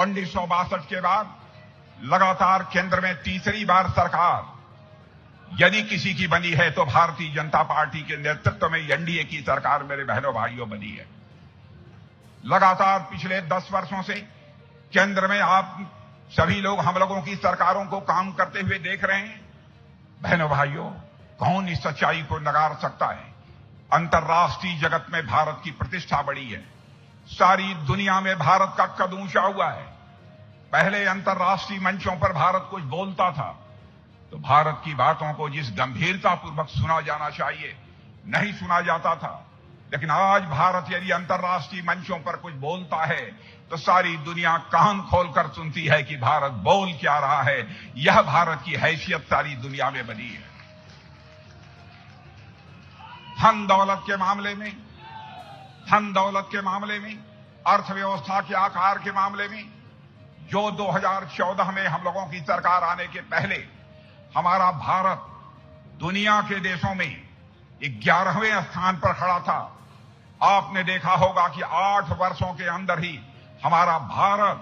1962 के बाद लगातार केंद्र में तीसरी बार सरकार यदि किसी की बनी है तो भारतीय जनता पार्टी के नेतृत्व में एनडीए की सरकार मेरे बहनों भाइयों बनी है। लगातार पिछले 10 वर्षों से केंद्र में आप सभी लोग हम लोगों की सरकारों को काम करते हुए देख रहे हैं। बहनों भाइयों, कौन इस सच्चाई को नकार सकता है? अंतर्राष्ट्रीय जगत में भारत की प्रतिष्ठा बढ़ी है। सारी दुनिया में भारत का कद ऊंचा हुआ है। पहले अंतर्राष्ट्रीय मंचों पर भारत कुछ बोलता था तो भारत की बातों को जिस गंभीरतापूर्वक सुना जाना चाहिए नहीं सुना जाता था, लेकिन आज भारत यदि अंतर्राष्ट्रीय मंचों पर कुछ बोलता है तो सारी दुनिया कान खोलकर सुनती है कि भारत बोल क्या रहा है। यह भारत की हैसियत सारी दुनिया में बनी है। धन दौलत के मामले में, अर्थव्यवस्था के आकार के मामले में, जो 2014 में हम लोगों की सरकार आने के पहले हमारा भारत दुनिया के देशों में 11वें स्थान पर खड़ा था, आपने देखा होगा कि 8 वर्षों के अंदर ही हमारा भारत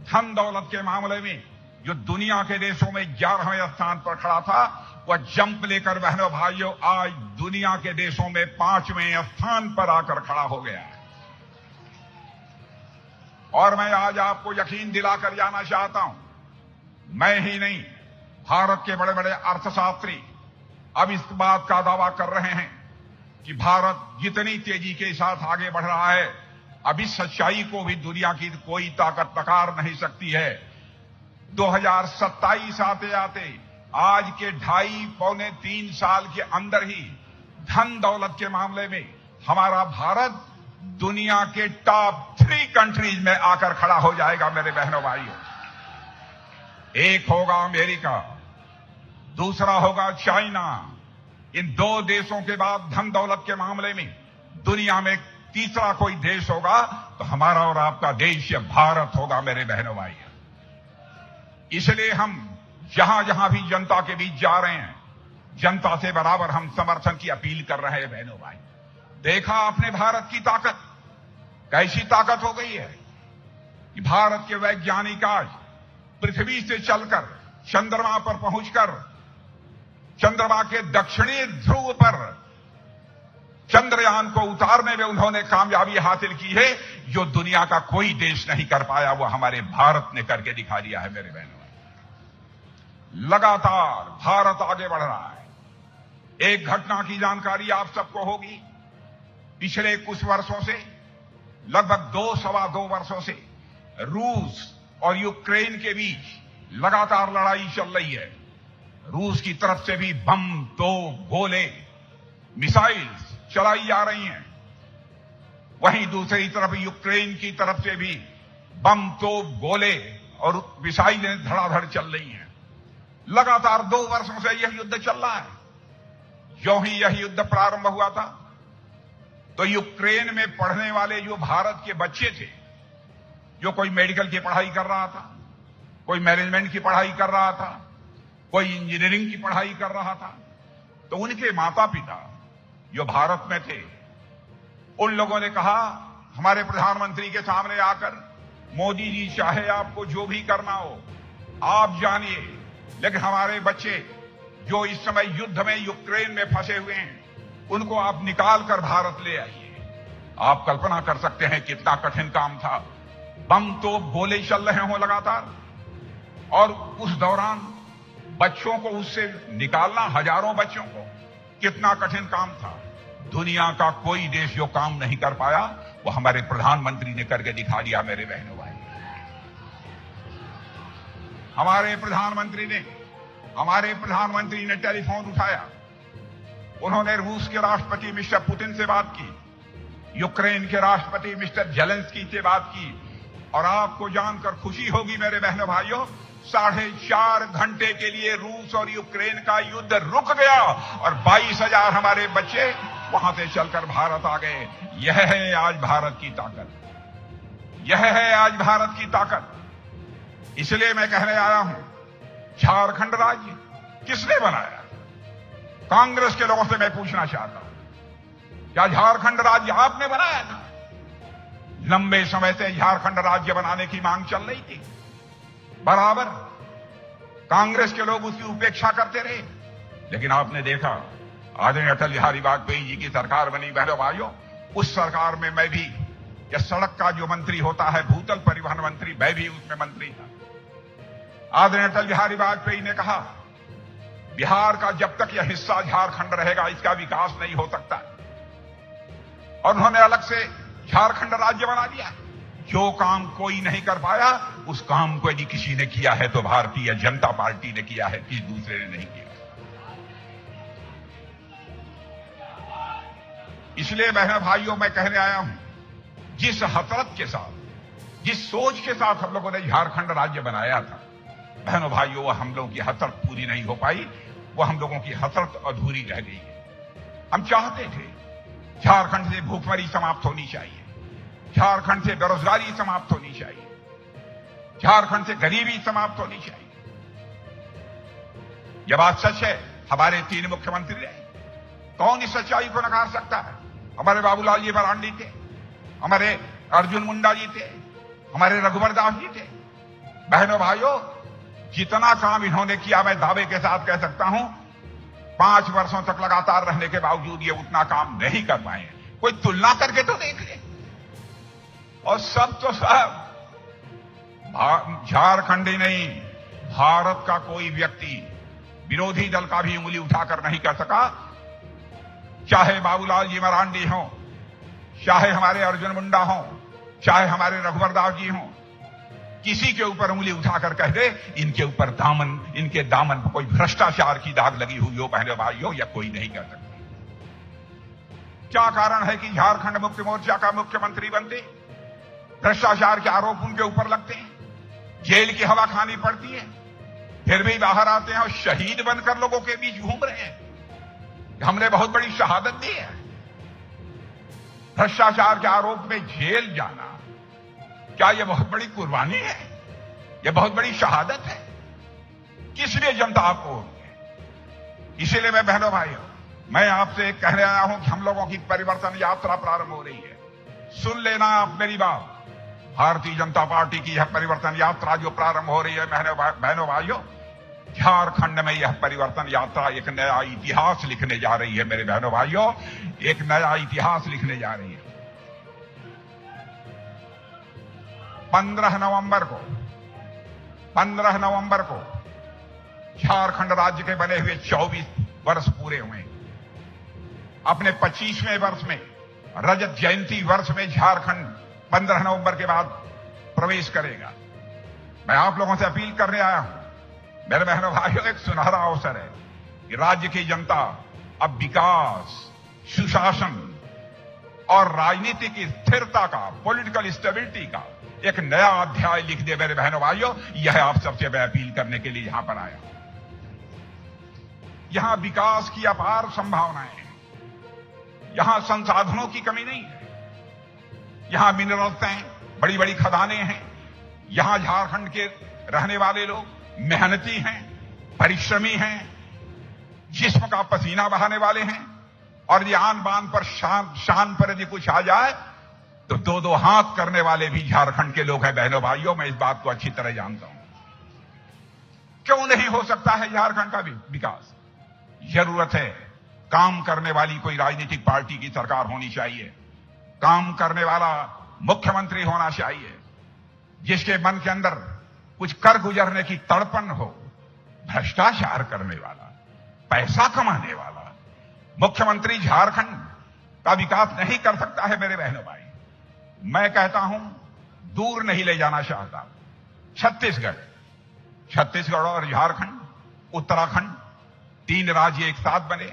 धन दौलत के मामले में जो दुनिया के देशों में 11वें स्थान पर खड़ा था, वह जंप लेकर बहनों भाइयों आज दुनिया के देशों में 5वें स्थान पर आकर खड़ा हो गया है। और मैं आज आपको यकीन दिलाकर जाना चाहता हूं, मैं ही नहीं, भारत के बड़े बड़े अर्थशास्त्री अब इस बात का दावा कर रहे हैं कि भारत जितनी तेजी के साथ आगे बढ़ रहा है, अब इस सच्चाई को भी दुनिया की कोई ताकत नकार नहीं सकती है। 2027 आते आते आज के 2.5-3 साल के अंदर ही धन दौलत के मामले में हमारा भारत दुनिया के टॉप 3 कंट्रीज में आकर खड़ा हो जाएगा। मेरे बहनों भाइयों, एक होगा अमेरिका, दूसरा होगा चाइना। इन 2 देशों के बाद धन दौलत के मामले में दुनिया में तीसरा कोई देश होगा तो हमारा और आपका देश यह भारत होगा। मेरे बहनों भाइयों, इसलिए हम जहां जहां भी जनता के बीच जा रहे हैं, जनता से बराबर हम समर्थन की अपील कर रहे हैं। बहनों भाई, देखा आपने भारत की ताकत, कैसी ताकत हो गई है कि भारत के वैज्ञानिक आज पृथ्वी से चलकर चंद्रमा पर पहुंचकर चंद्रमा के दक्षिणी ध्रुव पर चंद्रयान को उतारने में उन्होंने कामयाबी हासिल की है, जो दुनिया का कोई देश नहीं कर पाया, वो हमारे भारत ने करके दिखा दिया है। मेरे बहनों, लगातार भारत आगे बढ़ रहा है। एक घटना की जानकारी आप सबको होगी, पिछले कुछ वर्षों से, लगभग 2-2.25 वर्षों से रूस और यूक्रेन के बीच लगातार लड़ाई चल रही है। रूस की तरफ से भी बम, तोप, गोले, मिसाइल्स चलाई जा रही हैं, वहीं दूसरी तरफ यूक्रेन की तरफ से भी बम, तोप, गोले और मिसाइलें धड़ाधड़ चल रही हैं। लगातार 2 वर्षों से यह युद्ध चल रहा है। जो ही यह युद्ध प्रारंभ हुआ था तो यूक्रेन में पढ़ने वाले जो भारत के बच्चे थे, जो कोई मेडिकल की पढ़ाई कर रहा था, कोई मैनेजमेंट की पढ़ाई कर रहा था, कोई इंजीनियरिंग की पढ़ाई कर रहा था, तो उनके माता पिता जो भारत में थे, उन लोगों ने कहा हमारे प्रधानमंत्री के सामने आकर, मोदी जी चाहे आपको जो भी करना हो आप जानिए, लेकिन हमारे बच्चे जो इस समय युद्ध में यूक्रेन में फंसे हुए हैं उनको आप निकाल कर भारत ले आइए। आप कल्पना कर सकते हैं कितना कठिन काम था। बम, तोप, गोले चल रहे हों लगातार, और उस दौरान बच्चों को उससे निकालना, हजारों बच्चों को, कितना कठिन काम था। दुनिया का कोई देश जो काम नहीं कर पाया वो हमारे प्रधानमंत्री ने करके दिखा दिया। मेरे बहनों भाई, हमारे प्रधानमंत्री ने टेलीफोन उठाया, उन्होंने रूस के राष्ट्रपति मिस्टर पुतिन से बात की, यूक्रेन के राष्ट्रपति मिस्टर जेलेंस्की से बात की, और आपको जानकर खुशी होगी मेरे बहनों भाइयों, 4.5 घंटे के लिए रूस और यूक्रेन का युद्ध रुक गया और 22,000 हमारे बच्चे वहां से चलकर भारत आ गए। यह है आज भारत की ताकत, यह है आज भारत की ताकत। इसलिए मैं कहने आया हूं, झारखंड राज्य किसने बनाया? कांग्रेस के लोगों से मैं पूछना चाहता हूं, क्या झारखंड राज्य आपने बनाया था? लंबे समय से झारखंड राज्य बनाने की मांग चल रही थी। बराबर कांग्रेस के लोग उसकी उपेक्षा करते रहे, लेकिन आपने देखा आदरणीय अटल बिहारी वाजपेयी जी की सरकार बनी। बहनों भाइयों, उस सरकार में मैं भी, यह सड़क का जो मंत्री होता है, भूतल परिवहन मंत्री, मैं भी उसमें मंत्री था। आदरणीय अटल बिहारी वाजपेयी ने कहा, बिहार का जब तक यह हिस्सा झारखंड रहेगा, इसका विकास नहीं हो सकता। और उन्होंने अलग से झारखंड राज्य बना दिया। जो काम कोई नहीं कर पाया, उस काम को यदि किसी ने किया है तो भारतीय जनता पार्टी ने किया है, किसी दूसरे ने नहीं किया। इसलिए बहनों भाइयों, मैं कहने आया हूं, जिस हसरत के साथ, जिस सोच के साथ हम लोगों ने झारखंड राज्य बनाया था, बहनों भाइयों, वह हम लोगों की हसरत पूरी नहीं हो पाई, वो हम लोगों की हसरत अधूरी रह गई है। हम चाहते थे झारखंड से भूखमरी समाप्त होनी चाहिए, झारखंड से बेरोजगारी समाप्त होनी चाहिए, झारखंड से गरीबी समाप्त होनी चाहिए। यह बात सच है। हमारे 3 मुख्यमंत्री रहे, कौन इस सच्चाई को नकार सकता है? हमारे बाबूलाल जी मरांडी थे, हमारे अर्जुन मुंडा जी थे, हमारे रघुवर दास जी थे। बहनों भाइयों, जितना काम इन्होंने किया, मैं दावे के साथ कह सकता हूं, 5 वर्षों तक लगातार रहने के बावजूद ये उतना काम नहीं कर पाए। कोई तुलना करके तो देख ले। और सब तो सब झारखंड ही नहीं, भारत का कोई व्यक्ति विरोधी दल का भी उंगली उठाकर नहीं कर सका, चाहे बाबूलाल जी मरांडी हों, चाहे हमारे अर्जुन मुंडा हों, चाहे हमारे रघुवर दास जी हों। किसी के ऊपर उंगली उठाकर कह दे इनके ऊपर इनके दामन पर कोई भ्रष्टाचार की दाग लगी हुई हो, बहनों भाइयों, या कोई नहीं कर सकता। क्या कारण है कि झारखंड मुक्ति मोर्चा का मुख्यमंत्री बनते भ्रष्टाचार के आरोप उनके ऊपर लगते हैं, जेल की हवा खानी पड़ती है, फिर भी बाहर आते हैं और शहीद बनकर लोगों के बीच घूम रहे हैं। हमने बहुत बड़ी शहादत दी है। भ्रष्टाचार के आरोप में जेल जाना, क्या यह बहुत बड़ी कुर्बानी है? यह बहुत बड़ी शहादत है? किस लिए जनता आपको? इसीलिए मैं बहनों भाइयों, मैं आपसे कहने आया हूं कि हम लोगों की परिवर्तन यात्रा प्रारंभ हो रही है। सुन लेना आप मेरी बात। भारतीय जनता पार्टी की यह परिवर्तन यात्रा जो प्रारंभ हो रही है, बहनों भाइयों, झारखंड में यह परिवर्तन यात्रा एक नया इतिहास लिखने जा रही है। मेरे बहनों भाइयों, एक नया इतिहास लिखने जा रही है। 15 नवंबर को झारखंड राज्य के बने हुए 24 वर्ष पूरे हुए। अपने 25वें वर्ष में, रजत जयंती वर्ष में झारखंड 15 नवंबर के बाद प्रवेश करेगा। मैं आप लोगों से अपील करने आया हूं, मेरे बहनों भाइयों, एक सुनहरा अवसर है कि राज्य की जनता अब विकास, सुशासन और राजनीतिक स्थिरता का, पॉलिटिकल स्टेबिलिटी का एक नया अध्याय लिख दे। मेरे बहनों भाइयों, यह आप सबसे मैं अपील करने के लिए यहां पर आया। यहां विकास की अपार संभावनाएं हैं, यहां संसाधनों की कमी नहीं है, यहां मिनरल्स हैं, बड़ी बड़ी खदानें हैं, यहां झारखंड के रहने वाले लोग मेहनती हैं, परिश्रमी हैं, जिस्म का पसीना बहाने वाले हैं, और ये आन बान पर शान पर यदि कुछ आ जाए तो 2-2 हाथ करने वाले भी झारखंड के लोग हैं। बहनों भाइयों, मैं इस बात को अच्छी तरह जानता हूं। क्यों नहीं हो सकता है झारखंड का विकास? जरूरत है काम करने वाली कोई राजनीतिक पार्टी की सरकार होनी चाहिए, काम करने वाला मुख्यमंत्री होना चाहिए, जिसके मन के अंदर कुछ कर गुजरने की तड़पन हो। भ्रष्टाचार करने वाला, पैसा कमाने वाला मुख्यमंत्री झारखंड का विकास नहीं कर सकता है। मेरे बहनों भाई, मैं कहता हूं, दूर नहीं ले जाना चाहता। छत्तीसगढ़ और झारखंड, उत्तराखंड, 3 राज्य एक साथ बने।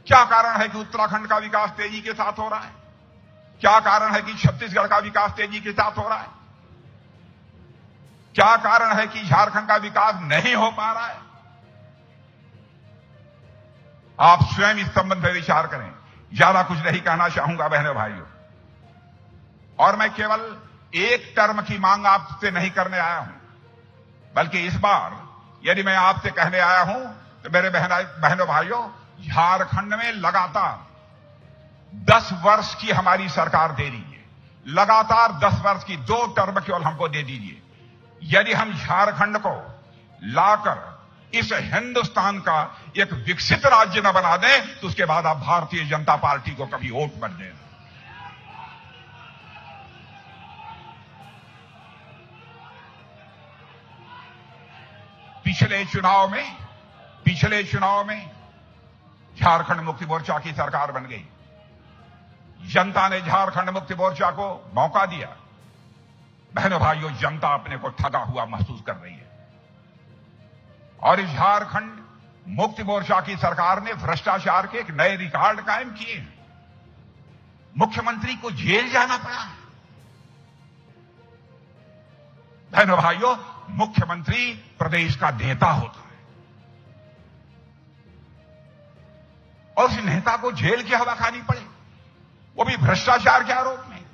क्या कारण है कि उत्तराखंड का विकास तेजी के साथ हो रहा है? क्या कारण है कि छत्तीसगढ़ का विकास तेजी के साथ हो रहा है? क्या कारण है कि झारखंड का विकास नहीं हो पा रहा है? आप स्वयं इस संबंध में विचार करें। ज्यादा कुछ नहीं कहना चाहूंगा बहनों भाइयों, और मैं केवल एक टर्म की मांग आपसे नहीं करने आया हूं, बल्कि इस बार यदि मैं आपसे कहने आया हूं तो मेरे बहनों भाइयों, झारखंड में लगातार 10 वर्ष की हमारी सरकार दे रही है। लगातार 10 वर्ष की 2 टर्म केवल हमको दे दीजिए। यदि हम झारखंड को लाकर इस हिंदुस्तान का एक विकसित राज्य न बना दें तो उसके बाद आप भारतीय जनता पार्टी को कभी वोट मत देना। पिछले चुनाव में झारखंड मुक्ति मोर्चा की सरकार बन गई। जनता ने झारखंड मुक्ति मोर्चा को मौका दिया। बहनों भाइयों, जनता अपने को ठगा हुआ महसूस कर रही है और इस झारखंड मुक्ति मोर्चा की सरकार ने भ्रष्टाचार के एक नए रिकॉर्ड कायम किए हैं। मुख्यमंत्री को जेल जाना पड़ा। बहनों भाइयों, मुख्यमंत्री प्रदेश का नेता होता है और उस नेता को जेल की हवा खानी पड़े, वो भी भ्रष्टाचार के आरोप में।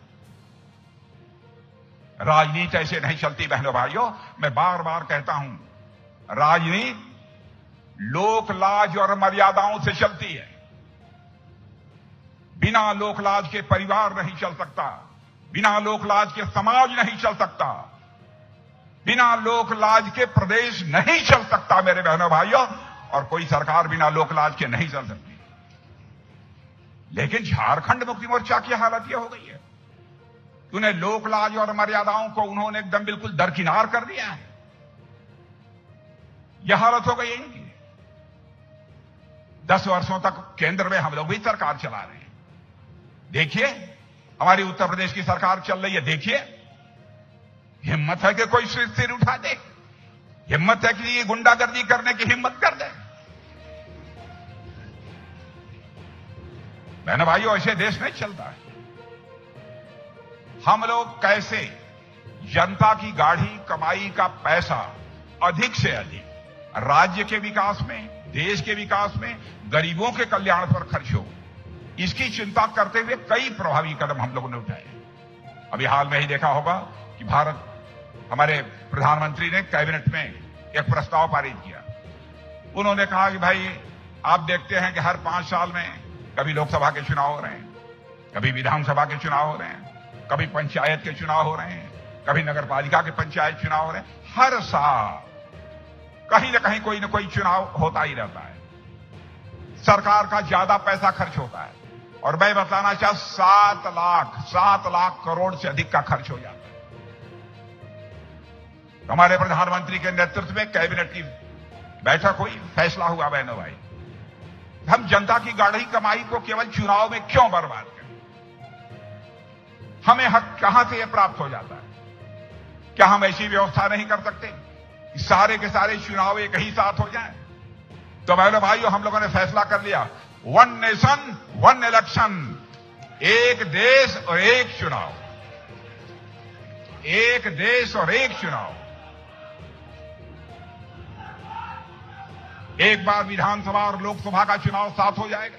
राजनीति ऐसे नहीं चलती बहनों भाइयों। मैं बार बार कहता हूं, राजनीति लोक लाज और मर्यादाओं से चलती है। बिना लोक लाज के परिवार नहीं चल सकता, बिना लोक लाज के समाज नहीं चल सकता, बिना लोक लाज के प्रदेश नहीं चल सकता मेरे बहनों भाइयों, और कोई सरकार बिना लोक लाज के नहीं चल सकती। लेकिन झारखंड मुक्ति मोर्चा की हालत यह हो गई है कि उन्हें लोक लाज और मर्यादाओं को उन्होंने एकदम बिल्कुल दरकिनार कर दिया है। यह हालत हो गई है इनकी। 10 वर्षों तक केंद्र में हम लोग भी सरकार चला रहे हैं। देखिए, हमारी उत्तर प्रदेश की सरकार चल रही है। देखिए, हिम्मत है कि कोई सिर उठा दे, हिम्मत है कि ये गुंडागर्दी करने की हिम्मत कर दे। बहनों भाइयों, ऐसे देश नहीं चलता है। हम लोग कैसे जनता की गाढ़ी कमाई का पैसा अधिक से अधिक राज्य के विकास में, देश के विकास में, गरीबों के कल्याण पर खर्च हो, इसकी चिंता करते हुए कई प्रभावी कदम हम लोगों ने उठाए। अभी हाल में ही देखा होगा कि हमारे प्रधानमंत्री ने कैबिनेट में एक प्रस्ताव पारित किया। उन्होंने कहा कि भाई, आप देखते हैं कि हर 5 साल में कभी लोकसभा के चुनाव हो रहे हैं, कभी विधानसभा के चुनाव हो रहे हैं, कभी पंचायत के चुनाव हो रहे हैं, कभी नगर पालिका के पंचायत चुनाव हो रहे हैं। हर साल कहीं न कोई चुनाव होता ही रहता है। सरकार का ज्यादा पैसा खर्च होता है और मैं बताना चाहूं 7 लाख करोड़ से अधिक का खर्च हो जाता है। हमारे प्रधानमंत्री के नेतृत्व में कैबिनेट की बैठक हुई, फैसला हुआ बहनों भाई, हम जनता की गाढ़ी कमाई को केवल चुनाव में क्यों बर्बाद करें? हमें हक कहां से यह प्राप्त हो जाता है? क्या हम ऐसी व्यवस्था नहीं कर सकते कि सारे के सारे चुनाव एक ही साथ हो जाएं? तो बहनों भाइयों, हम लोगों ने फैसला कर लिया, 1 नेशन 1 इलेक्शन, एक देश और एक चुनाव, एक देश और एक चुनाव। एक बार विधानसभा और लोकसभा का चुनाव साथ हो जाएगा,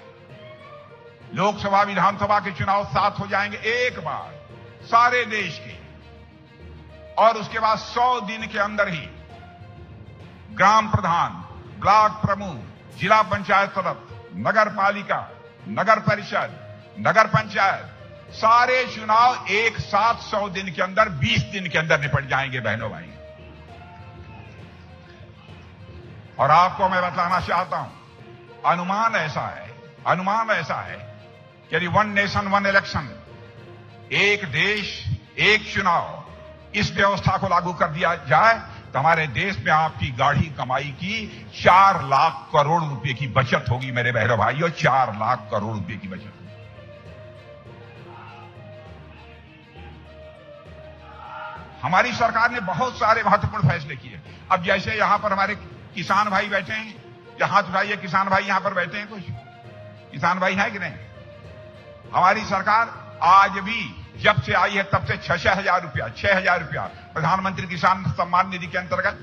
लोकसभा विधानसभा के चुनाव साथ हो जाएंगे एक बार सारे देश के, और उसके बाद 100 दिन के अंदर ही ग्राम प्रधान, ब्लॉक प्रमुख, जिला पंचायत सदस्य, नगर पालिका, नगर परिषद, नगर पंचायत, सारे चुनाव एक साथ 100 दिन के अंदर, 20 दिन के अंदर निपट जाएंगे बहनों भाई। और आपको मैं बताना चाहता हूं, अनुमान ऐसा है कि यदि 1 नेशन 1 इलेक्शन, एक देश एक चुनाव, इस व्यवस्था को लागू कर दिया जाए तो हमारे देश में आपकी गाढ़ी कमाई की 4 लाख करोड़ रुपए की बचत होगी मेरे बहनों भाइयों, 4 लाख करोड़ रुपए की बचत। हमारी सरकार ने बहुत सारे महत्वपूर्ण फैसले किए। अब जैसे यहां पर हमारे किसान भाई बैठे हैं, या हाथ उठाइए, किसान भाई यहां पर बैठे हैं, कुछ किसान भाई हैं कि नहीं? हमारी सरकार आज भी जब से आई है तब से 6,000 रुपया प्रधानमंत्री किसान सम्मान निधि के अंतर्गत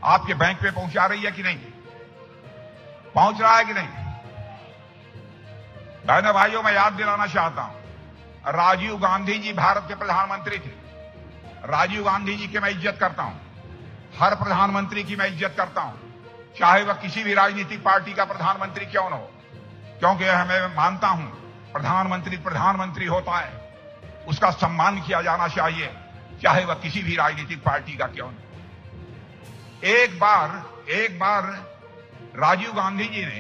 आपके बैंक में पहुंचा रही है कि नहीं? पहुंच रहा है कि नहीं? बहनों भाइयों, मैं याद दिलाना चाहता हूं, राजीव गांधी जी भारत के प्रधानमंत्री थे। राजीव गांधी जी की मैं इज्जत करता हूं, हर प्रधानमंत्री की मैं इज्जत करता हूं, चाहे वह किसी भी राजनीतिक पार्टी का प्रधानमंत्री क्यों न हो, क्योंकि मैं मानता हूं प्रधानमंत्री होता है उसका सम्मान किया जाना चाहिए, चाहे वह किसी भी राजनीतिक पार्टी का क्यों न। एक बार राजीव गांधी जी ने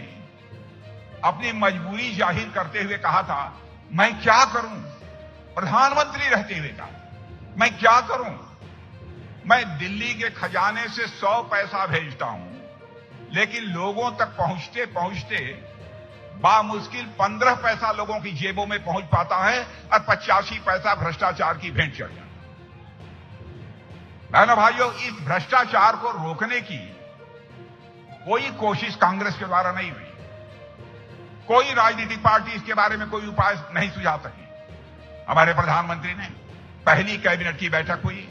अपनी मजबूरी जाहिर करते हुए कहा था, मैं क्या करूं, प्रधानमंत्री रहते हुए कहा, मैं क्या करूं, मैं दिल्ली के खजाने से 100 पैसा भेजता हूं, लेकिन लोगों तक पहुंचते पहुंचते बामुश्किल 15 पैसा लोगों की जेबों में पहुंच पाता है और 85 पैसा भ्रष्टाचार की भेंट चढ़ जाता है। बहनों भाइयों, इस भ्रष्टाचार को रोकने की कोई कोशिश कांग्रेस के द्वारा नहीं हुई। कोई राजनीतिक पार्टी इसके बारे में कोई उपाय नहीं सुझा सकी। हमारे प्रधानमंत्री ने पहली कैबिनेट की बैठक हुई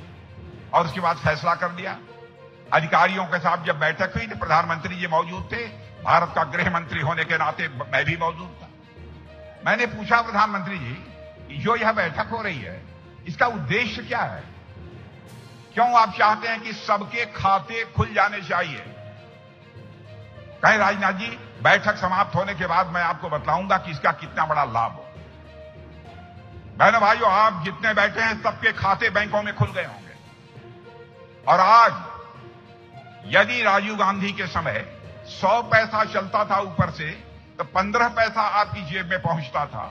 और उसके बाद फैसला कर दिया। अधिकारियों के साथ जब बैठक हुई तो प्रधानमंत्री जी मौजूद थे, भारत का गृह मंत्री होने के नाते मैं भी मौजूद था। मैंने पूछा प्रधानमंत्री जी, जो यह बैठक हो रही है इसका उद्देश्य क्या है? क्यों आप चाहते हैं कि सबके खाते खुल जाने चाहिए? कहे राजनाथ जी, बैठक समाप्त होने के बाद मैं आपको बतलाऊंगा कि इसका कितना बड़ा लाभ हो। बहनों भाइयों, आप जितने बैठे हैं सबके खाते बैंकों में खुल गए होंगे। और आज यदि राजीव गांधी के समय 100 पैसा चलता था ऊपर से, तो 15 पैसा आपकी जेब में पहुंचता था,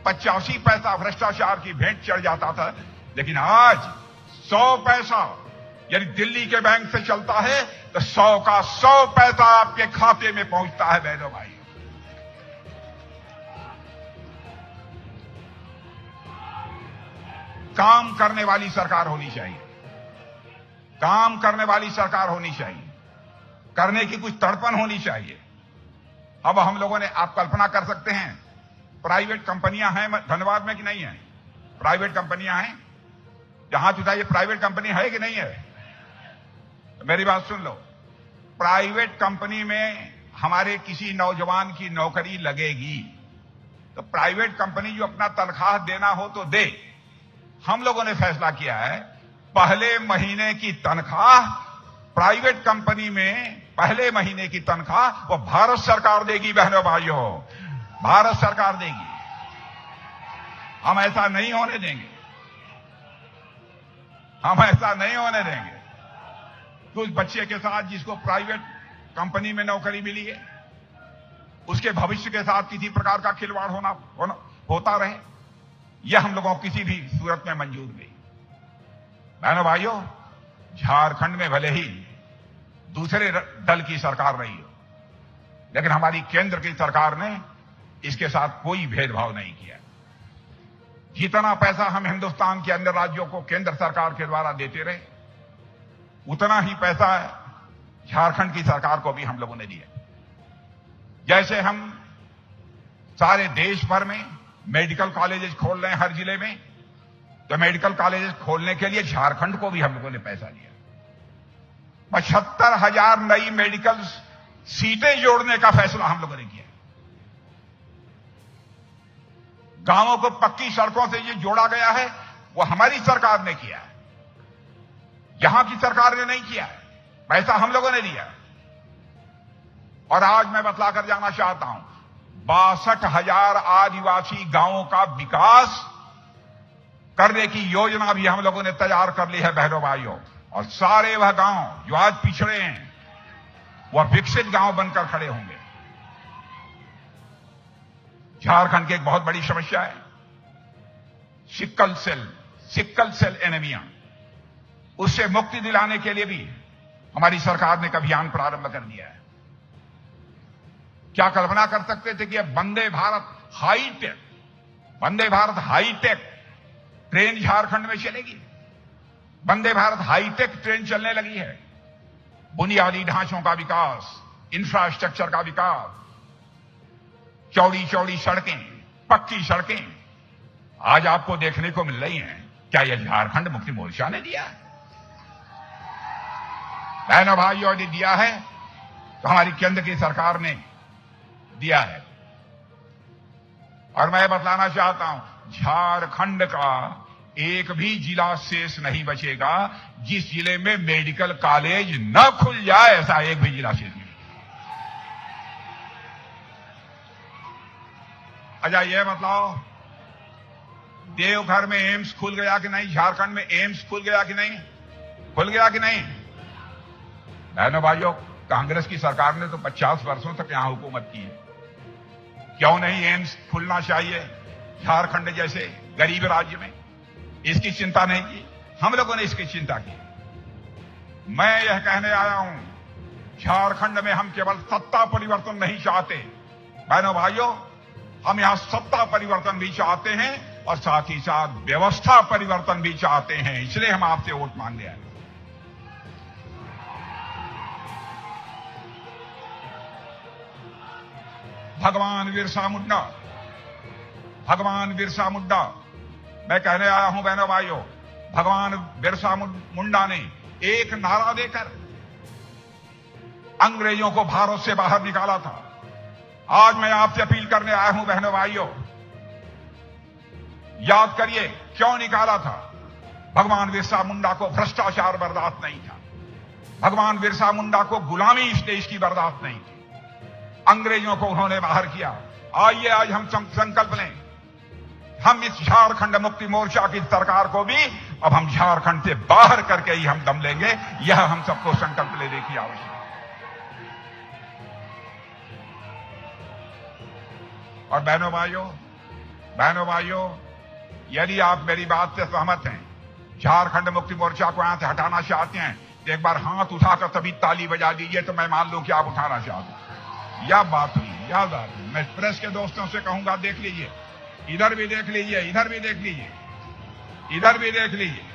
85 पैसा भ्रष्टाचार की भेंट चढ़ जाता था। लेकिन आज 100 पैसा यदि दिल्ली के बैंक से चलता है तो 100 का 100 पैसा आपके खाते में पहुंचता है। बहनों भाई, काम करने वाली सरकार होनी चाहिए, काम करने वाली सरकार होनी चाहिए, करने की कुछ तड़पन होनी चाहिए। अब हम लोगों ने, आप कल्पना कर सकते हैं, प्राइवेट कंपनियां हैं धनबाद में कि नहीं है? प्राइवेट कंपनियां हैं, जहां चुनाव, ये प्राइवेट कंपनी है कि नहीं है? मेरी बात सुन लो, प्राइवेट कंपनी में हमारे किसी नौजवान की नौकरी लगेगी तो प्राइवेट कंपनी जो अपना तनख्वाह देना हो तो दे। हम लोगों ने फैसला किया है, पहले महीने की तनख्वाह प्राइवेट कंपनी में, पहले महीने की तनख्वाह वो भारत सरकार देगी। बहनों भाइयों, भारत सरकार देगी। हम ऐसा नहीं होने देंगे, हम ऐसा नहीं होने देंगे कि उस बच्चे के साथ जिसको प्राइवेट कंपनी में नौकरी मिली है, उसके भविष्य के साथ किसी प्रकार का खिलवाड़ होता रहे। यह हम लोगों को किसी भी सूरत में मंजूर नहीं। बहनों भाइयों, झारखंड में भले ही दूसरे दल की सरकार रही हो, लेकिन हमारी केंद्र की सरकार ने इसके साथ कोई भेदभाव नहीं किया। जितना पैसा हम हिंदुस्तान के अन्य राज्यों को केंद्र सरकार के द्वारा देते रहे, उतना ही पैसा झारखंड की सरकार को भी हम लोगों ने दिया। जैसे हम सारे देश भर में मेडिकल कॉलेजेस खोल रहे हैं हर जिले में, तो मेडिकल कॉलेजेस खोलने के लिए झारखंड को भी हम लोगों ने पैसा दिया। 75,000 नई मेडिकल सीटें जोड़ने का फैसला हम लोगों ने किया। गांवों को पक्की सड़कों से ये जोड़ा गया है, वो हमारी सरकार ने किया है, यहां की सरकार ने नहीं किया है। पैसा हम लोगों ने दिया। और आज मैं बतला कर जाना चाहता हूं, 62,000 आदिवासी गांवों का विकास करने की योजना भी हम लोगों ने तैयार कर ली है। बहनों भाइयों, और सारे वह गांव जो आज पिछड़े हैं, वह विकसित गांव बनकर खड़े होंगे। झारखंड की एक बहुत बड़ी समस्या है सिक्कल सेल एनीमिया। उससे मुक्ति दिलाने के लिए भी हमारी सरकार ने एक अभियान प्रारंभ कर दिया है। क्या कल्पना कर सकते थे कि वंदे भारत हाईटेक ट्रेन झारखंड में चलेगी? वंदे भारत हाईटेक ट्रेन चलने लगी है। बुनियादी ढांचों का विकास, इंफ्रास्ट्रक्चर का विकास, चौड़ी चौड़ी सड़कें, पक्की सड़कें आज आपको देखने को मिल रही हैं। क्या यह झारखंड मुक्ति मोर्चा ने दिया है? बहनों भाइयों, ने दिया है तो हमारी केंद्र की सरकार ने दिया है। और मैं बतलाना चाहता हूं, झारखंड का एक भी जिला शेष नहीं बचेगा जिस जिले में मेडिकल कॉलेज न खुल जाए। ऐसा एक भी जिला शेष नहीं। अच्छा, यह बतलाओ, देवघर में एम्स खुल गया कि नहीं? झारखंड में एम्स खुल गया कि नहीं? खुल गया कि नहीं? बहनों भाइयों, कांग्रेस की सरकार ने तो 50 वर्षों तक यहां हुकूमत की है। क्यों नहीं एम्स खुलना चाहिए झारखंड जैसे गरीब राज्य में? इसकी चिंता नहीं की? हम लोगों ने इसकी चिंता की। मैं यह कहने आया हूं, झारखंड में हम केवल सत्ता परिवर्तन नहीं चाहते बहनों भाइयों, हम यहां सत्ता परिवर्तन भी चाहते हैं और साथ ही साथ व्यवस्था परिवर्तन भी चाहते हैं। इसलिए हम आपसे वोट मांगने आए। भगवान बिरसा मुंडा, मैं कहने आया हूं बहनों भाइयों, भगवान बिरसा मुंडा ने एक नारा देकर अंग्रेजों को भारत से बाहर निकाला था। आज मैं आपसे अपील करने आया हूं बहनों भाइयों, याद करिए क्यों निकाला था। भगवान बिरसा मुंडा को भ्रष्टाचार बर्दाश्त नहीं था। भगवान बिरसा मुंडा को गुलामी इस देश की बर्दाश्त नहीं थी। अंग्रेजों को उन्होंने बाहर किया। आइए आज हम संकल्प लें, हम इस झारखंड मुक्ति मोर्चा की सरकार को भी अब हम झारखंड से बाहर करके ही हम दम लेंगे। यह हम सबको संकल्प लेने की आवश्यकता है। और बहनों भाइयों, यदि आप मेरी बात से सहमत हैं, झारखंड मुक्ति मोर्चा को यहां से हटाना चाहते हैं, तो एक बार हाथ उठाकर तभी ताली बजा दीजिए, तो मैं मान लूं कि आप उठाना चाहते हैं। यह बात हुई, याद आ रही। मैं प्रेस के दोस्तों से कहूंगा, देख लीजिए, इधर भी देख लीजिए, इधर भी देख लीजिए, इधर भी देख लीजिए।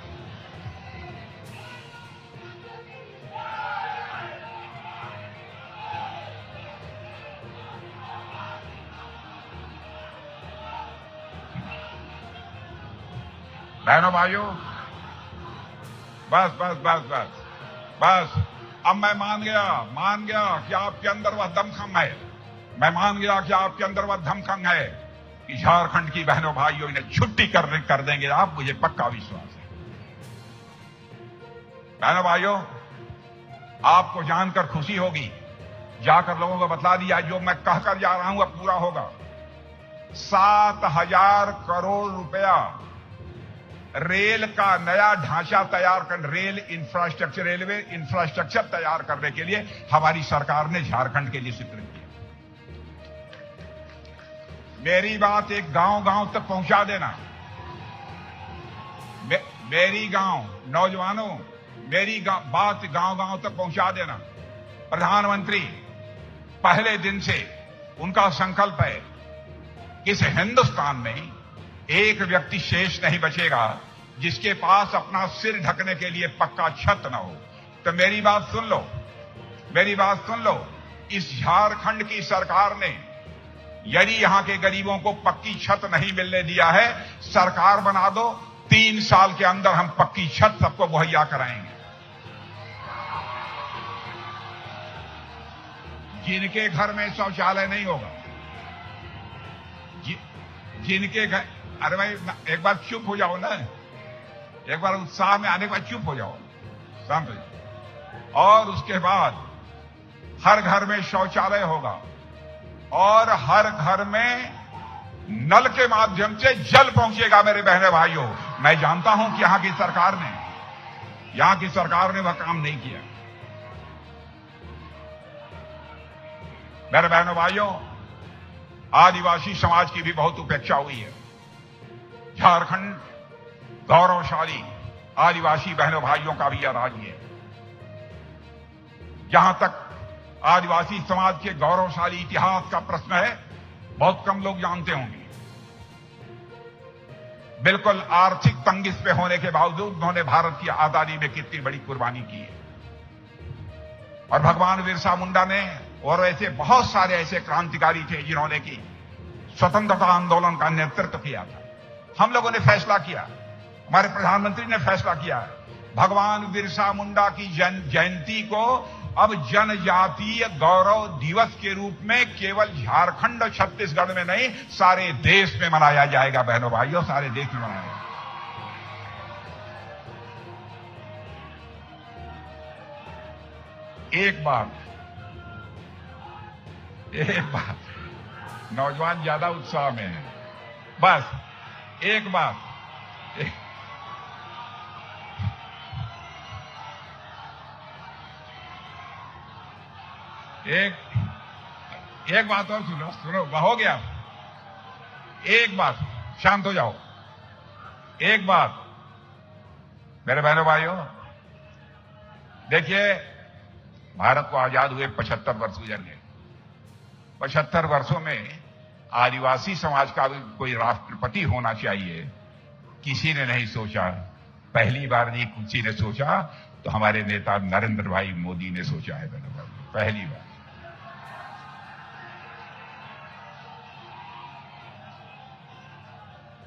बहनों भाइयों, बस अब मैं मान गया कि आपके अंदर वह दमखम है। मैं मान गया कि आपके अंदर वह दमखम है कि झारखंड की बहनों भाइयों इन्हें छुट्टी कर देंगे आप, मुझे पक्का विश्वास है। बहनों भाइयों, आपको जानकर खुशी होगी, जाकर लोगों को बतला दिया, जो मैं कहकर जा रहा हूं अब पूरा होगा। 7,000 करोड़ रुपया रेल का नया ढांचा तैयार कर, रेलवे इंफ्रास्ट्रक्चर तैयार करने के लिए हमारी सरकार ने झारखंड के लिए स्वीकृत किया। मेरी बात एक गांव तक पहुंचा देना। मेरी नौजवानों, मेरी बात गांव तक पहुंचा देना। प्रधानमंत्री पहले दिन से उनका संकल्प है कि इस हिंदुस्तान में एक व्यक्ति शेष नहीं बचेगा जिसके पास अपना सिर ढकने के लिए पक्का छत न हो। तो मेरी बात सुन लो, इस झारखंड की सरकार ने यदि यहां के गरीबों को पक्की छत नहीं मिलने दिया है, सरकार बना दो, 3 साल के अंदर हम पक्की छत सबको मुहैया कराएंगे। जिनके घर में शौचालय नहीं होगा, जिनके घर, अरे भाई एक बार चुप हो जाओ ना, एक बार उत्साह में आने के बाद चुप हो जाओ, शांत हो जाओ। और उसके बाद हर घर में शौचालय होगा और हर घर में नल के माध्यम से जल पहुंचेगा। मेरे बहने भाइयों, मैं जानता हूं कि यहां की सरकार ने वह काम नहीं किया। मेरे बहनों भाइयों, आदिवासी समाज की भी बहुत उपेक्षा हुई है। झारखंड गौरवशाली आदिवासी बहनों भाइयों का भी यह राज्य है। जहां तक आदिवासी समाज के गौरवशाली इतिहास का प्रश्न है, बहुत कम लोग जानते होंगे। बिल्कुल आर्थिक तंगी पे होने के बावजूद उन्होंने भारत की आजादी में कितनी बड़ी कुर्बानी की है। और भगवान बिरसा मुंडा ने और ऐसे बहुत सारे ऐसे क्रांतिकारी थे जिन्होंने की स्वतंत्रता आंदोलन का नेतृत्व किया था। हम लोगों ने फैसला किया, हमारे प्रधानमंत्री ने फैसला किया, भगवान बिरसा मुंडा की जयंती को अब जनजातीय गौरव दिवस के रूप में केवल झारखंड और छत्तीसगढ़ में नहीं, सारे देश में मनाया जाएगा। बहनों भाइयों, सारे देश में मनाया जाएगा। एक बात, नौजवान ज्यादा उत्साह में है, बस एक बात एक बात और सुनो हो गया। एक बात, शांत हो जाओ। एक बात मेरे बहनों भाइयों, देखिए, भारत को आजाद हुए 75 वर्ष गुजर गए। 75 वर्षों में आदिवासी समाज का भी कोई राष्ट्रपति होना चाहिए, किसी ने नहीं सोचा। पहली बार नहीं किसी ने सोचा, तो हमारे नेता नरेंद्र भाई मोदी ने सोचा है बहनों भाई, पहली बार।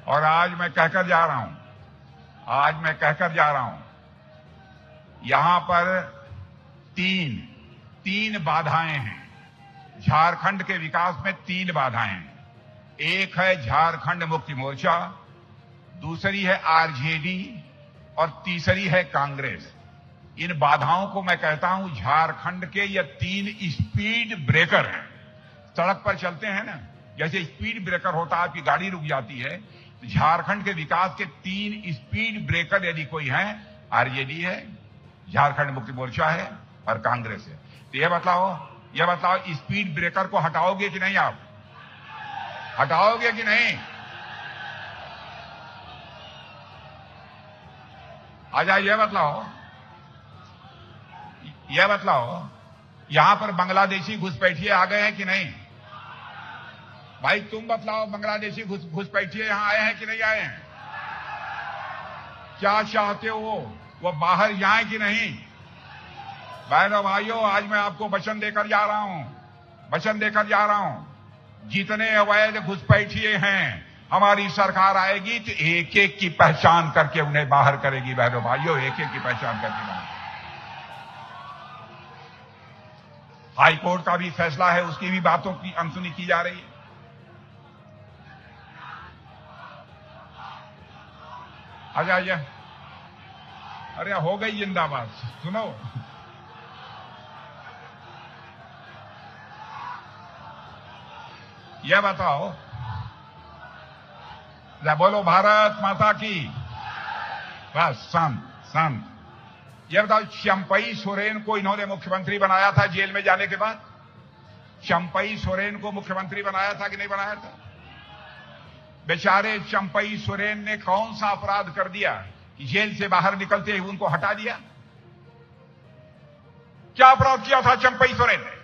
और आज मैं कहकर जा रहा हूं, यहां पर तीन बाधाएं हैं। झारखंड के विकास में 3 बाधाएं हैं। एक है झारखंड मुक्ति मोर्चा, दूसरी है आरजेडी और तीसरी है कांग्रेस। इन बाधाओं को मैं कहता हूं झारखंड के ये 3 स्पीड ब्रेकर हैं। सड़क पर चलते हैं ना, जैसे स्पीड ब्रेकर होता है, आपकी गाड़ी रुक जाती है। तो झारखंड के विकास के 3 स्पीड ब्रेकर यदि कोई है, आरजेडी है, झारखंड मुक्ति मोर्चा है और कांग्रेस है। तो ये बताओ स्पीड ब्रेकर को हटाओगे कि नहीं? आप हटाओगे कि नहीं? आजा, ये बतलाओ, यहां पर बांग्लादेशी घुसपैठिए आ गए हैं कि नहीं? भाई तुम बतलाओ, बांग्लादेशी घुसपैठिए यहां आए हैं कि नहीं आए हैं? क्या चाहते हो वो बाहर जाए कि नहीं? बहनों भाइयों, आज मैं आपको वचन देकर जा रहा हूं, जितने अवैध घुसपैठिए हैं, हमारी सरकार आएगी तो एक एक की पहचान करके उन्हें बाहर करेगी। बहनों भाइयों, एक एक की पहचान करके बाहर। हाई कोर्ट का भी फैसला है, उसकी भी बातों की अनसुनी की जा रही है। आ जाइए। अरे हो गई जिंदाबाद। सुनो, यह बताओ, बोलो भारत माता की। बस शांत। यह बताओ, चंपई सोरेन को इन्होंने मुख्यमंत्री बनाया था जेल में जाने के बाद? चंपई सोरेन को मुख्यमंत्री बनाया था कि नहीं बनाया था? बेचारे चंपई सोरेन ने कौन सा अपराध कर दिया कि जेल से बाहर निकलते ही उनको हटा दिया? क्या अपराध किया था चंपई सोरेन ने?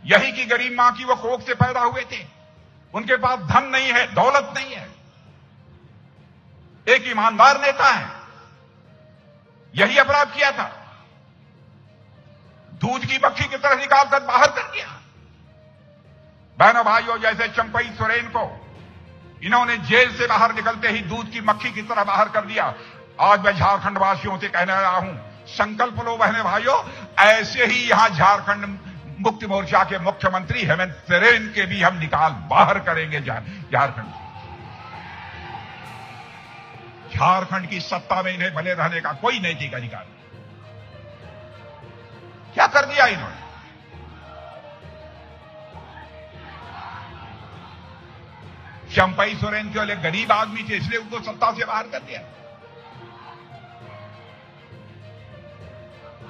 यही की गरीब मां की वो कोख से पैदा हुए थे, उनके पास धन नहीं है, दौलत नहीं है, एक ईमानदार नेता है। यही अपराध किया था, दूध की मक्खी की तरह निकालकर बाहर कर दिया। बहनों भाइयों, जैसे चंपई सोरेन को इन्होंने जेल से बाहर निकलते ही दूध की मक्खी की तरह बाहर कर दिया, आज मैं झारखंड वासियों से कहने रहा हूं, संकल्प लो बहने भाइयों, ऐसे ही यहां झारखंड मुक्ति मोर्चा के मुख्यमंत्री हेमंत सोरेन के भी हम निकाल बाहर करेंगे झारखंड। झारखंड की सत्ता में इन्हें बने रहने का कोई नैतिक अधिकार नहीं। क्या कर दिया इन्होंने? चंपई सोरेन के वाले गरीब आदमी थे, इसलिए उनको सत्ता से बाहर कर दिया।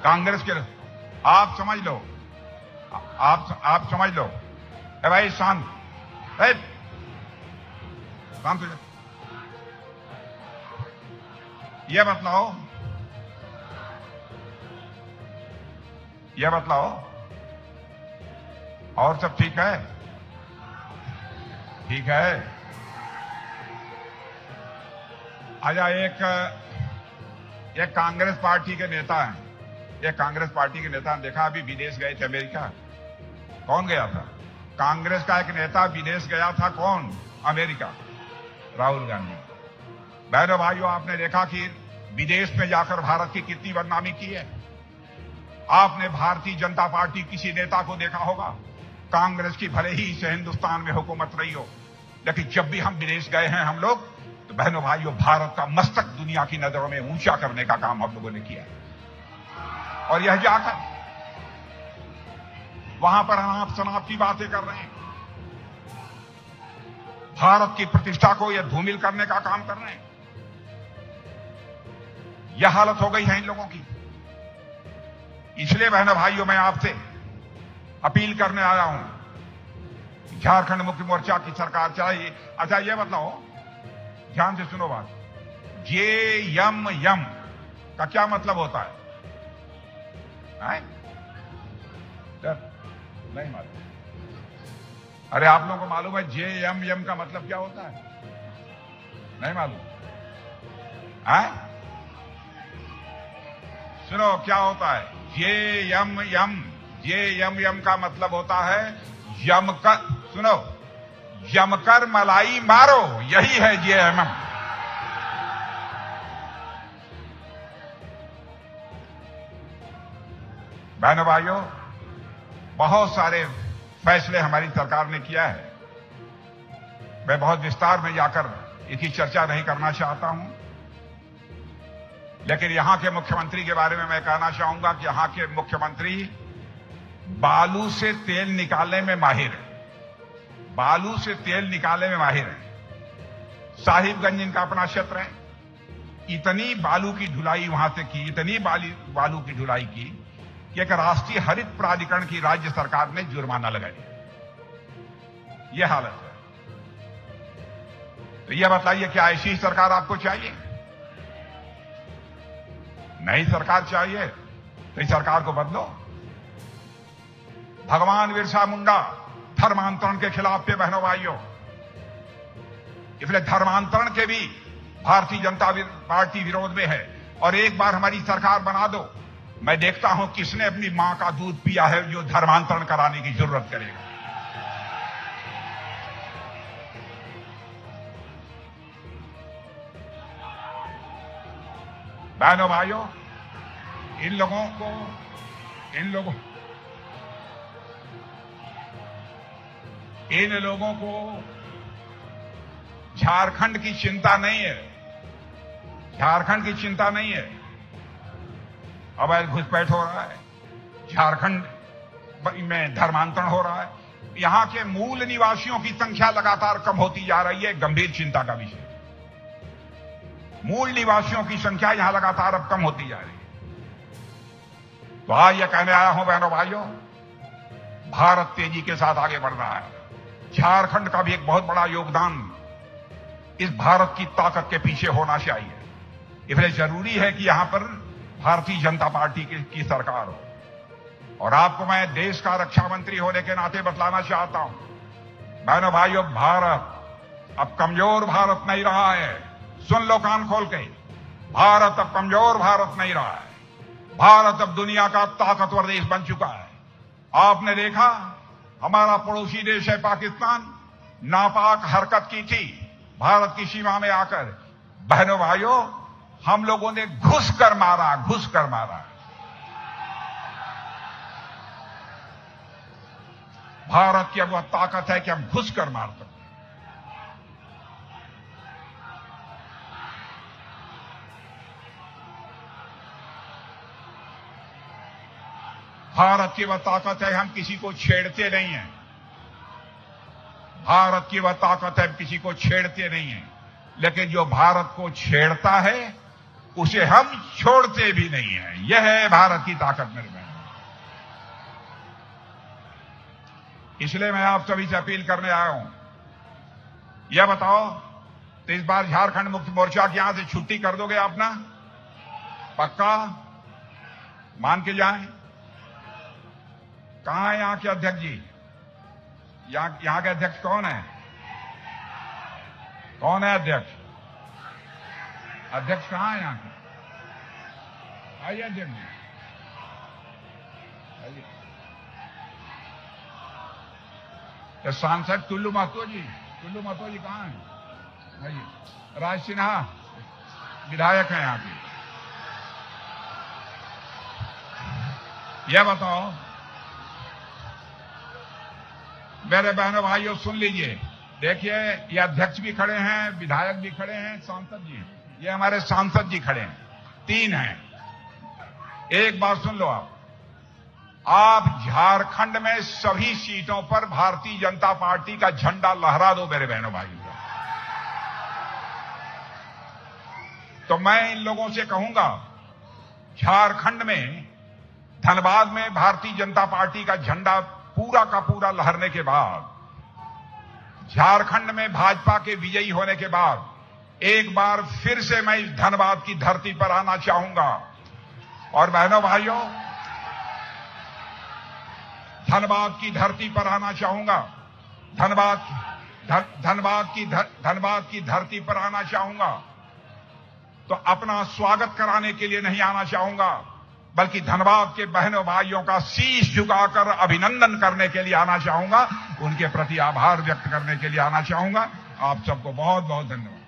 कांग्रेस के आप समझ लो, आप समझ लो। भाई शांत हो जाओ। यह बतलाओ, और सब ठीक है? ठीक है। आजा, एक कांग्रेस पार्टी के नेता हैं, देखा, अभी विदेश गए थे अमेरिका। कौन गया था? कांग्रेस का एक नेता विदेश गया था। कौन? अमेरिका, राहुल गांधी। बहनों भाइयों, आपने देखा कि विदेश में जाकर भारत की कितनी बदनामी की है। आपने भारतीय जनता पार्टी किसी नेता को देखा होगा? कांग्रेस की भले ही इसे हिंदुस्तान में हुकूमत रही हो, लेकिन जब भी हम विदेश गए हैं हम लोग, तो बहनों भाइयों, भारत का मस्तक दुनिया की नजरों में ऊंचा करने का काम हम लोगों ने किया। और यह जाकर वहां पर अनाप शनाप की बातें कर रहे हैं। भारत की प्रतिष्ठा को यह धूमिल करने का काम कर रहे हैं। यह हालत हो गई है इन लोगों की। इसलिए बहनों भाइयों, मैं आपसे अपील करने आया हूं, झारखंड मुक्ति मोर्चा की सरकार चाहिए। अच्छा, यह बताओ, ध्यान से सुनो बात, JMM का क्या मतलब होता है? नहीं मालूम? अरे आप लोगों को मालूम है JMM का मतलब क्या होता है? नहीं मालूम? सुनो क्या होता है JMM। JMM का मतलब होता है जमकर, सुनो, जमकर मलाई मारो, यही है JMM। बहनों भाइयों, बहुत सारे फैसले हमारी सरकार ने किया है। मैं बहुत विस्तार में जाकर इसकी चर्चा नहीं करना चाहता हूं, लेकिन यहां के मुख्यमंत्री के बारे में मैं कहना चाहूंगा कि यहां के मुख्यमंत्री बालू से तेल निकालने में माहिर है। बालू से तेल निकालने में माहिर है। साहिबगंज इनका अपना क्षेत्र है। इतनी बालू की ढुलाई वहां से की, इतनी बालू की ढुलाई की कि एक राष्ट्रीय हरित प्राधिकरण की राज्य सरकार ने जुर्माना लगा दिया। यह हालत है। तो यह बताइए, क्या ऐसी सरकार आपको चाहिए? नई सरकार चाहिए तो इस सरकार को बदलो। भगवान बिरसा मुंडा धर्मांतरण के खिलाफ थे बहनों भाइयों, इसलिए धर्मांतरण के भी भारतीय जनता पार्टी विरोध में है। और एक बार हमारी सरकार बना दो, मैं देखता हूं किसने अपनी मां का दूध पिया है जो धर्मांतरण कराने की जरूरत करेगा। बहनों भाइयों, इन लोगों को झारखंड की चिंता नहीं है। झारखंड की चिंता नहीं है। अवैध घुसपैठ हो रहा है, झारखंड में धर्मांतरण हो रहा है, यहां के मूल निवासियों की संख्या लगातार कम होती जा रही है। गंभीर चिंता का विषय। मूल निवासियों की संख्या यहां लगातार अब कम होती जा रही है। तो आज यह कहने आया हूं बहनों भाइयों, भारत तेजी के साथ आगे बढ़ रहा है। झारखंड का भी एक बहुत बड़ा योगदान इस भारत की ताकत के पीछे होना चाहिए। इसलिए जरूरी है कि यहां पर भारतीय जनता पार्टी की सरकार हो। और आपको मैं देश का रक्षा मंत्री होने के नाते बतलाना चाहता हूं, बहनों भाइयों, भारत अब कमजोर भारत नहीं रहा है। सुन लो कान खोल के, भारत अब कमजोर भारत नहीं रहा है। भारत अब दुनिया का ताकतवर देश बन चुका है। आपने देखा, हमारा पड़ोसी देश है पाकिस्तान, नापाक हरकत की थी भारत की सीमा में आकर। बहनों भाइयों, हम लोगों ने घुस कर मारा। भारत की अब वह ताकत है कि हम घुस कर मार सकते हैं। भारत की वह ताकत है, हम किसी को छेड़ते नहीं हैं। भारत की वह ताकत है, हम किसी को छेड़ते नहीं हैं। लेकिन जो भारत को छेड़ता है उसे हम छोड़ते भी नहीं हैं। यह है भारत की ताकत मेरे बहन। इसलिए मैं आप सभी से अपील करने आया हूं, यह बताओ, तो इस बार झारखंड मुक्ति मोर्चा की यहां से छुट्टी कर दोगे आप ना? पक्का मान के जाएं? कहां है यहां के अध्यक्ष जी? यहां के अध्यक्ष कौन है? कौन है अध्यक्ष? अध्यक्ष कहां है यहां के? आइए अध्यक्ष जी, आइए। सांसद टुल्लू महतो जी कहां हैं? आइए। राज सिन्हा विधायक हैं यहां के। यह बताओ मेरे बहनों भाइयों, सुन लीजिए। देखिए, ये अध्यक्ष भी खड़े हैं, विधायक भी खड़े हैं, सांसद जी, ये हमारे सांसद जी खड़े हैं, 3 हैं। एक बात सुन लो, आप झारखंड में सभी सीटों पर भारतीय जनता पार्टी का झंडा लहरा दो मेरे बहनों भाइयों। तो मैं इन लोगों से कहूंगा, झारखंड में धनबाद में भारतीय जनता पार्टी का झंडा पूरा का पूरा लहरने के बाद, झारखंड में भाजपा के विजयी होने के बाद एक बार फिर से मैं इस धनबाद की धरती पर आना चाहूंगा। और बहनों भाइयों, धनबाद की धरती पर आना चाहूंगा, धनबाद की धरती पर आना चाहूंगा तो अपना स्वागत कराने के लिए नहीं आना चाहूंगा, बल्कि धनबाद के बहनों भाइयों का शीश झुकाकर अभिनंदन करने के लिए आना चाहूंगा, उनके प्रति आभार व्यक्त करने के लिए आना चाहूंगा। आप सबको बहुत बहुत धन्यवाद।